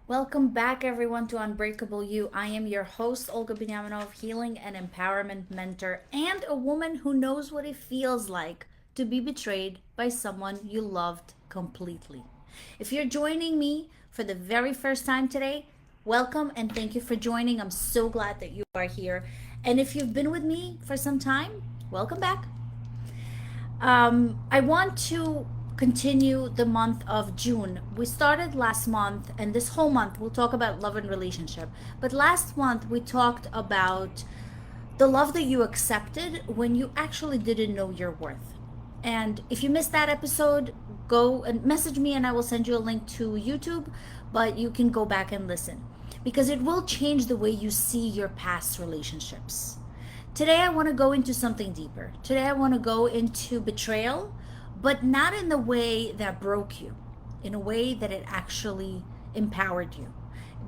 Welcome back, everyone, to Unbreakable-You. I am your host, Olga Binyaminov, healing and empowerment mentor, and a woman who knows what it feels like to be betrayed by someone you loved completely. If you're joining me for the very first time today, welcome and thank you for joining. I'm so glad that you are here. And if you've been with me for some time, welcome back. I want to continue the month of June. We started last month, and this whole month we'll talk about love and relationship. But last month we talked about the love that you accepted when you actually didn't know your worth. And if you missed that episode, go and message me, and I will send you a link to YouTube. But you can go back and listen because it will change the way you see your past relationships. Today, I want to go into something deeper. Today, I want to go into betrayal, but not in the way that broke you, in a way that it actually empowered you.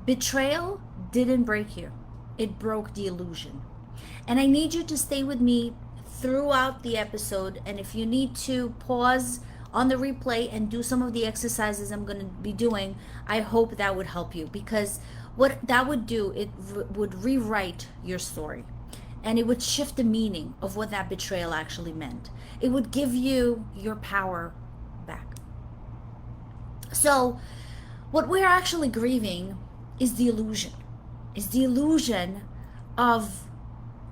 Betrayal didn't break you, it broke the illusion. And I need you to stay with me throughout the episode. And if you need to pause on the replay and do some of the exercises I'm going to be doing, I hope that would help you because what that would do, it would rewrite your story and it would shift the meaning of what that betrayal actually meant. It would give you your power back. So, what we're actually grieving is the illusion, of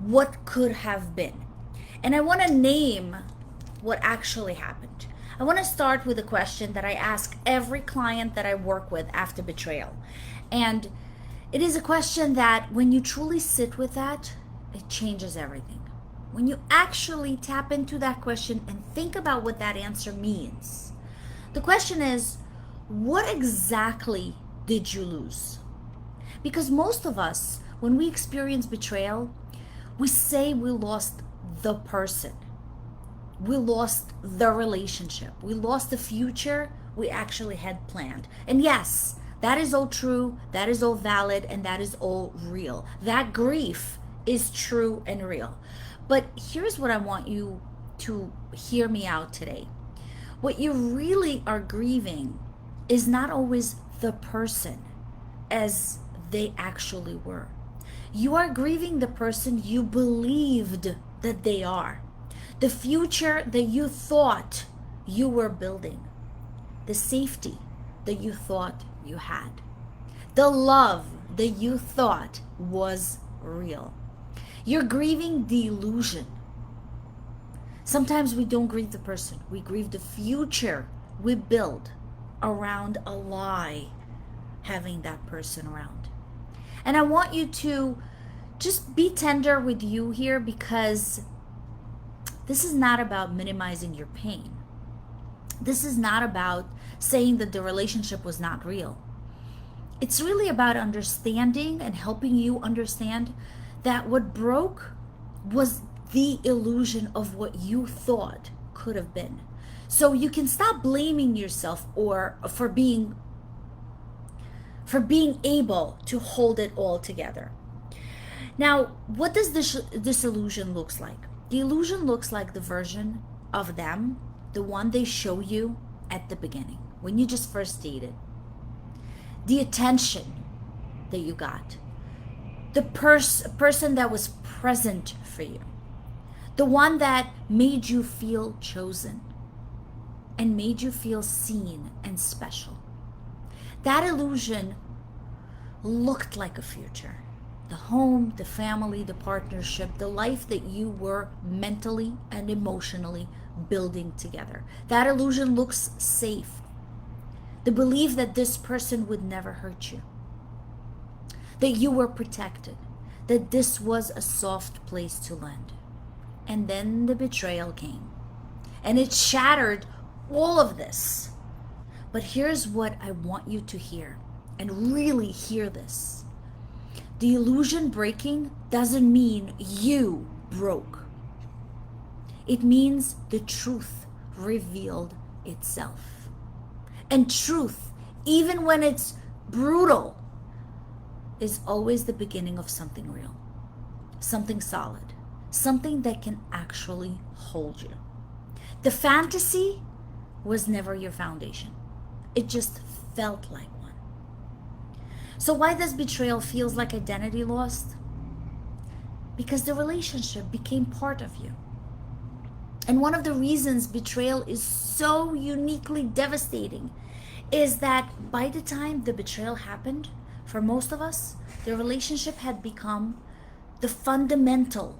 what could have been. And I want to name what actually happened. I want to start with a question that I ask every client that I work with after betrayal. And it is a question that when you truly sit with that, it changes everything. When you actually tap into that question and think about what that answer means, the question is, what exactly did you lose? Because most of us, when we experience betrayal, we say we lost the person, we lost the relationship, we lost the future we actually had planned. And yes, that is all true, that is all valid, and that is all real. That grief is true and real. But here's what I want you to hear me out today. What you really are grieving is not always the person as they actually were. You are grieving the person you believed that they are, the future that you thought you were building, the safety that you thought you had, the love that you thought was real. You're grieving the illusion. Sometimes we don't grieve the person, we grieve the future we build around a lie having that person around. And I want you to just be tender with you here because this is not about minimizing your pain. This is not about saying that the relationship was not real. It's really about understanding and helping you understand that what broke was the illusion of what you thought could have been. So you can stop blaming yourself or for being able to hold it all together. Now, what does this illusion looks like? The illusion looks like the version of them, the one they show you at the beginning when you just first dated. The attention that you got, the person that was present for you, the one that made you feel chosen and made you feel seen and special. That illusion looked like a future. The home, the family, the partnership, the life that you were mentally and emotionally building together. That illusion looks safe. The belief that this person would never hurt you, that you were protected, that this was a soft place to land. And then the betrayal came, and it shattered all of this. But here's what I want you to hear, and really hear this. The illusion breaking doesn't mean you broke. It means the truth revealed itself. And truth, even when it's brutal, is always the beginning of something real, something solid, something that can actually hold you. The fantasy was never your foundation. It just felt like one. So why does betrayal feels like identity lost? Because the relationship became part of you. And one of the reasons betrayal is so uniquely devastating is that by the time the betrayal happened, for most of us, the relationship had become the fundamental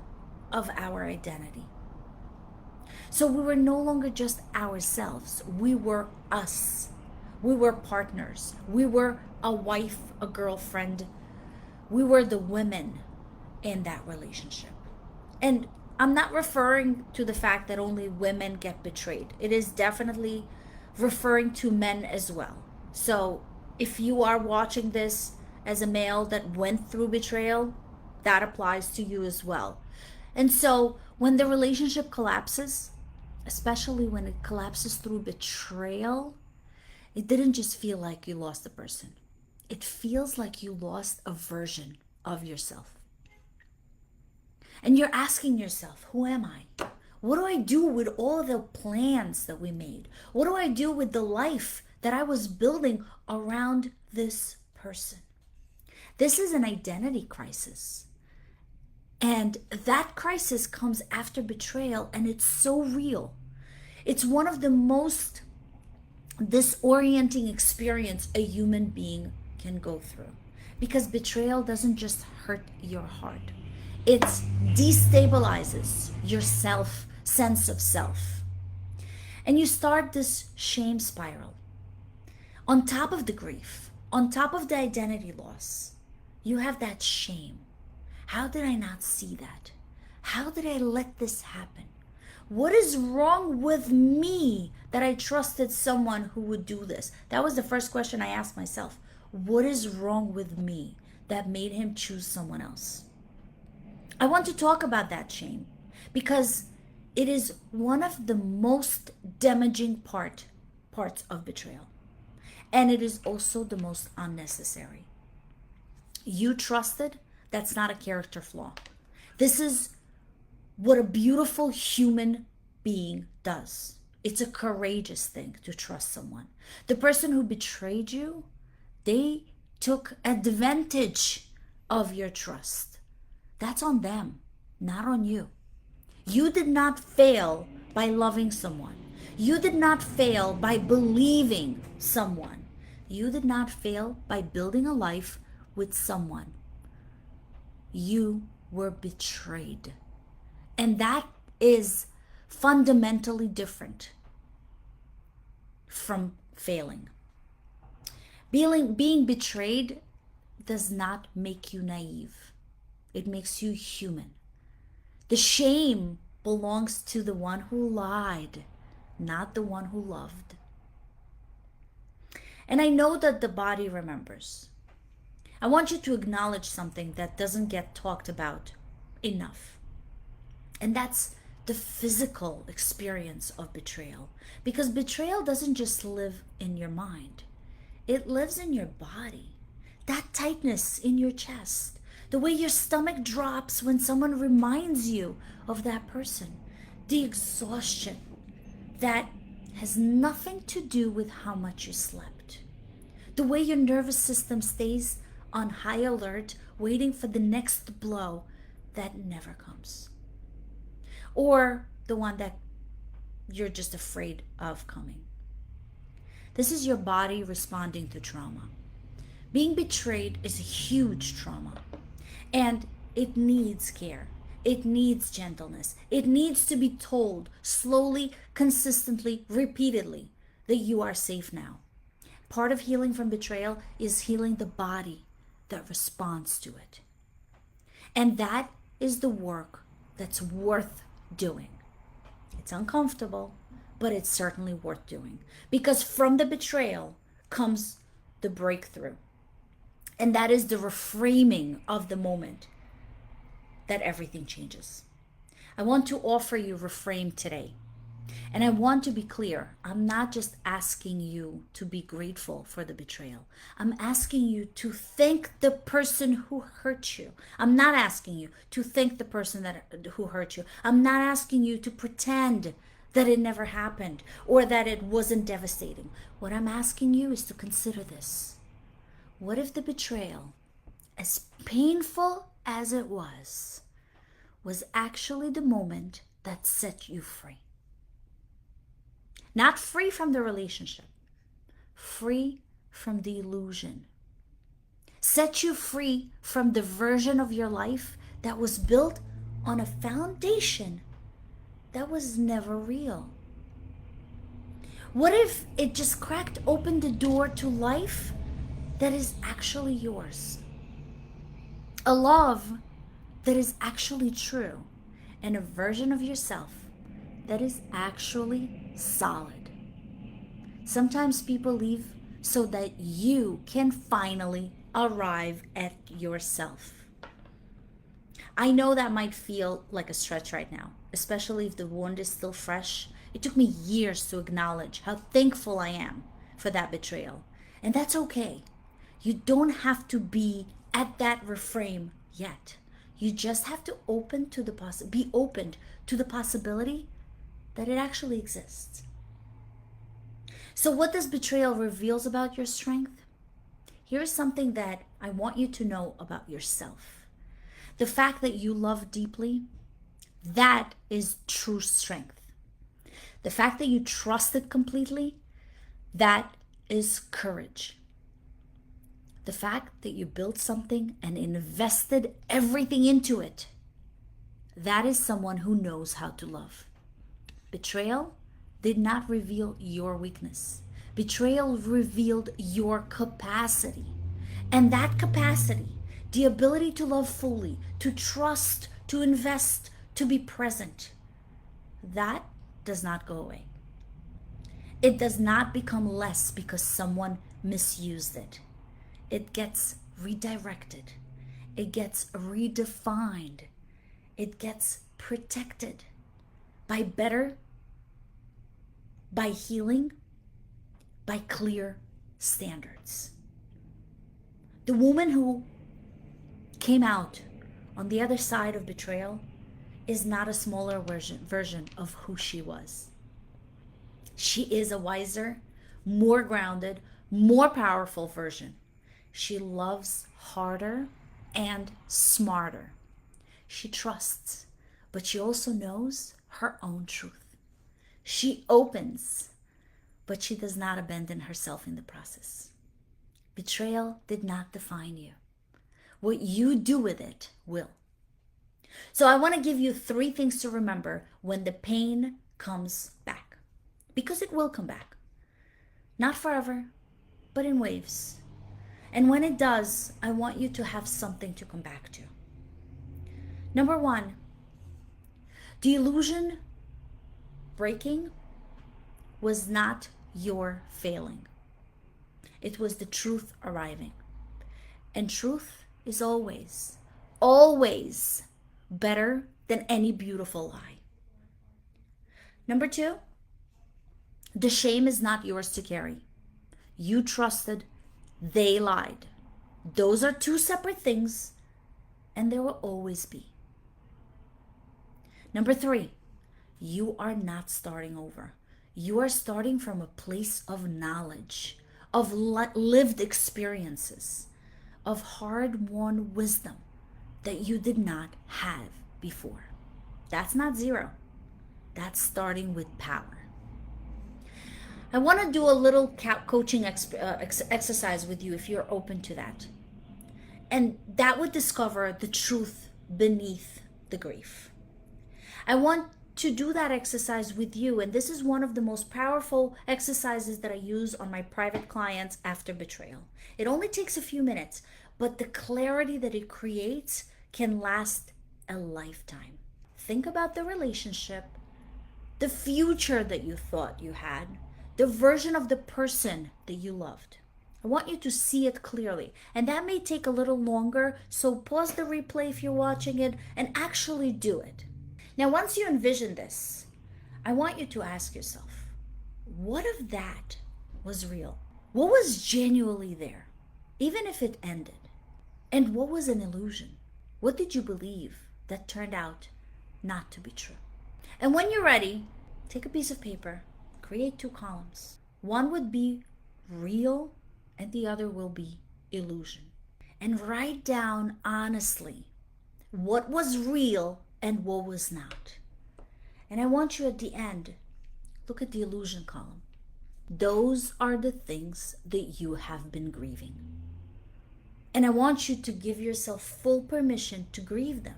of our identity. So we were no longer just ourselves, we were us. We were partners. We were a wife, a girlfriend. We were the women in that relationship. And I'm not referring to the fact that only women get betrayed. It is definitely referring to men as well. So if you are watching this as a male that went through betrayal, that applies to you as well. And so when the relationship collapses, especially when it collapses through betrayal, it didn't just feel like you lost a person. It feels like you lost a version of yourself. And you're asking yourself, who am I? What do I do with all the plans that we made? What do I do with the life that I was building around this person? This is an identity crisis. And that crisis comes after betrayal, and it's so real. It's one of the most disorienting experience a human being can go through, because betrayal doesn't just hurt your heart, it destabilizes your sense of self, and you start this shame spiral. On top of the grief, on top of the identity loss, you have that shame. How did I not see that? How did I let this happen? What is wrong with me that I trusted someone who would do this? That was the first question I asked myself. What is wrong with me that made him choose someone else? I want to talk about that shame because it is one of the most damaging parts of betrayal. And it is also the most unnecessary. You trusted, that's not a character flaw. This is what a beautiful human being does. It's a courageous thing to trust someone. The person who betrayed you, they took advantage of your trust. That's on them, not on you. You did not fail by loving someone. You did not fail by believing someone. You did not fail by building a life with someone. You were betrayed. And that is fundamentally different from failing. Being betrayed does not make you naive. It makes you human. The shame belongs to the one who lied, not the one who loved. And I know that the body remembers. I want you to acknowledge something that doesn't get talked about enough. And that's the physical experience of betrayal. Because betrayal doesn't just live in your mind, it lives in your body. That tightness in your chest, the way your stomach drops when someone reminds you of that person, the exhaustion that has nothing to do with how much you slept, the way your nervous system stays on high alert, waiting for the next blow that never comes, or the one that you're just afraid of coming. This is your body responding to trauma. Being betrayed is a huge trauma, and it needs care. It needs gentleness. It needs to be told slowly, consistently, repeatedly that you are safe now. Part of healing from betrayal is healing the body that responds to it. And that is the work that's worth doing. It's uncomfortable, but it's certainly worth doing. Because from the betrayal comes the breakthrough. And that is the reframing of the moment that everything changes. I want to offer you Reframe today. And I want to be clear, I'm not just asking you to be grateful for the betrayal. I'm asking you to thank the person who hurt you. I'm not asking you to thank the person who hurt you. I'm not asking you to pretend that it never happened or that it wasn't devastating. What I'm asking you is to consider this. What if the betrayal, as painful as it was actually the moment that set you free? Not free from the relationship, free from the illusion. Set you free from the version of your life that was built on a foundation that was never real. What if it just cracked open the door to life that is actually yours? A love that is actually true, and a version of yourself that is actually solid. Sometimes people leave so that you can finally arrive at yourself. I know that might feel like a stretch right now, especially if the wound is still fresh. It took me years to acknowledge how thankful I am for that betrayal. And that's okay. You don't have to be at that reframe yet. You just have to be open to the possibility that it actually exists. So what does betrayal reveals about your strength? Here's something that I want you to know about yourself. The fact that you love deeply, that is true strength. The fact that you trusted completely, that is courage. The fact that you built something and invested everything into it, that is someone who knows how to love. Betrayal did not reveal your weakness. Betrayal revealed your capacity. And that capacity, the ability to love fully, to trust, to invest, to be present, that does not go away. It does not become less because someone misused it. It gets redirected. It gets redefined. It gets protected by better, by healing, by clear standards. The woman who came out on the other side of betrayal is not a smaller version of who she was. She is a wiser, more grounded, more powerful version. She loves harder and smarter. She trusts, but she also knows her own truth. She opens, but she does not abandon herself in the process. Betrayal did not define you. What you do with it will. So I want to give you 3 things to remember when the pain comes back. Because it will come back. Not forever, but in waves. And when it does, I want you to have something to come back to. Number 1, the illusion breaking was not your failing. It was the truth arriving. And truth is always, always better than any beautiful lie. Number 2, the shame is not yours to carry. You trusted, they lied. Those are 2 separate things, and there will always be. Number 3, you are not starting over. You are starting from a place of knowledge, of lived experiences, of hard-won wisdom that you did not have before. That's not 0. That's starting with power. I want to do a little coaching exercise with you if you're open to that. And that would discover the truth beneath the grief. I want to do that exercise with you, and this is one of the most powerful exercises that I use on my private clients after betrayal. It only takes a few minutes, but the clarity that it creates can last a lifetime. Think about the relationship, the future that you thought you had, the version of the person that you loved. I want you to see it clearly, and that may take a little longer, so pause the replay if you're watching it and actually do it. Now, once you envision this, I want you to ask yourself, what if that was real? What was genuinely there, even if it ended? And what was an illusion? What did you believe that turned out not to be true? And when you're ready, take a piece of paper, create 2 columns. One would be real, and the other will be illusion. And write down honestly what was real and what was not. And I want you at the end, look at the illusion column. Those are the things that you have been grieving. And I want you to give yourself full permission to grieve them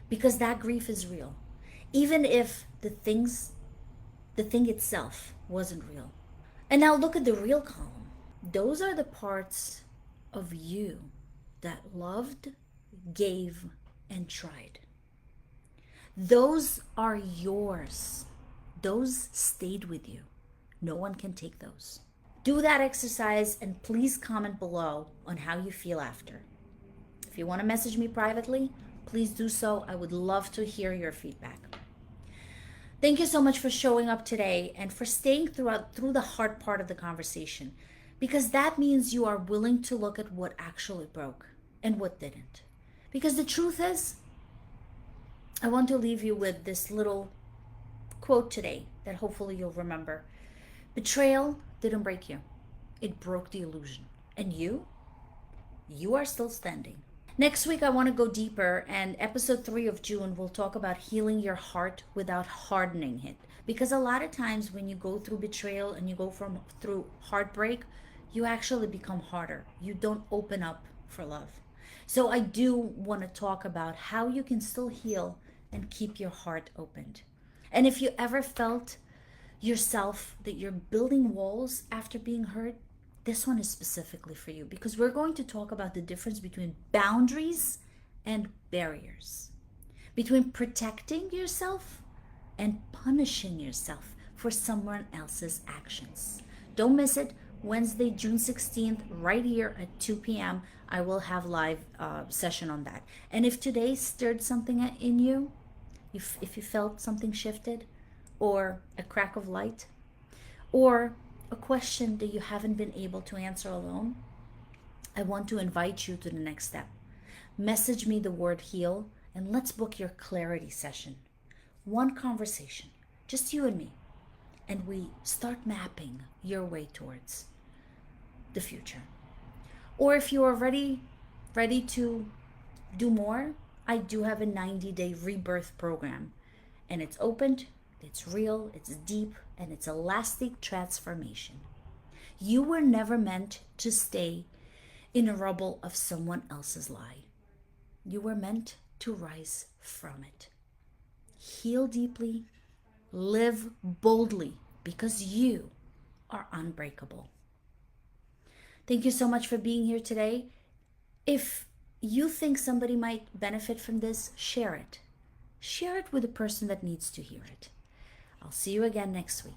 because that grief is real. Even if the thing itself wasn't real. And now look at the real column. Those are the parts of you that loved, gave, and tried. Those are yours. Those stayed with you. No one can take those. Do that exercise and please comment below on how you feel after. If you want to message me privately, please do so. I would love to hear your feedback. Thank you so much for showing up today and for staying through the hard part of the conversation, because that means you are willing to look at what actually broke and what didn't. Because the truth is, I want to leave you with this little quote today that hopefully you'll remember. Betrayal didn't break you. It broke the illusion. And you are still standing. Next week, I want to go deeper, and episode 3 of June, we'll talk about healing your heart without hardening it. Because a lot of times, when you go through betrayal and you go through heartbreak, you actually become harder. You don't open up for love. So, I do want to talk about how you can still heal and keep your heart opened. And if you ever felt yourself that you're building walls after being hurt, this one is specifically for you because we're going to talk about the difference between boundaries and barriers, between protecting yourself and punishing yourself for someone else's actions. Don't miss it. Wednesday, June 16th, right here at 2 p.m. I will have live session on that. And if today stirred something in you, if you felt something shifted, or a crack of light, or a question that you haven't been able to answer alone, I want to invite you to the next step. Message me the word heal and let's book your clarity session. One conversation, just you and me, and we start mapping your way towards the future. Or if you are ready to do more, I do have a 90-day rebirth program, and it's opened. It's real, it's deep, and it's a lasting transformation. You were never meant to stay in a rubble of someone else's lie. You were meant to rise from it. Heal deeply, live boldly, because you are unbreakable. Thank you so much for being here today. If you think somebody might benefit from this, share it. Share it with the person that needs to hear it. I'll see you again next week.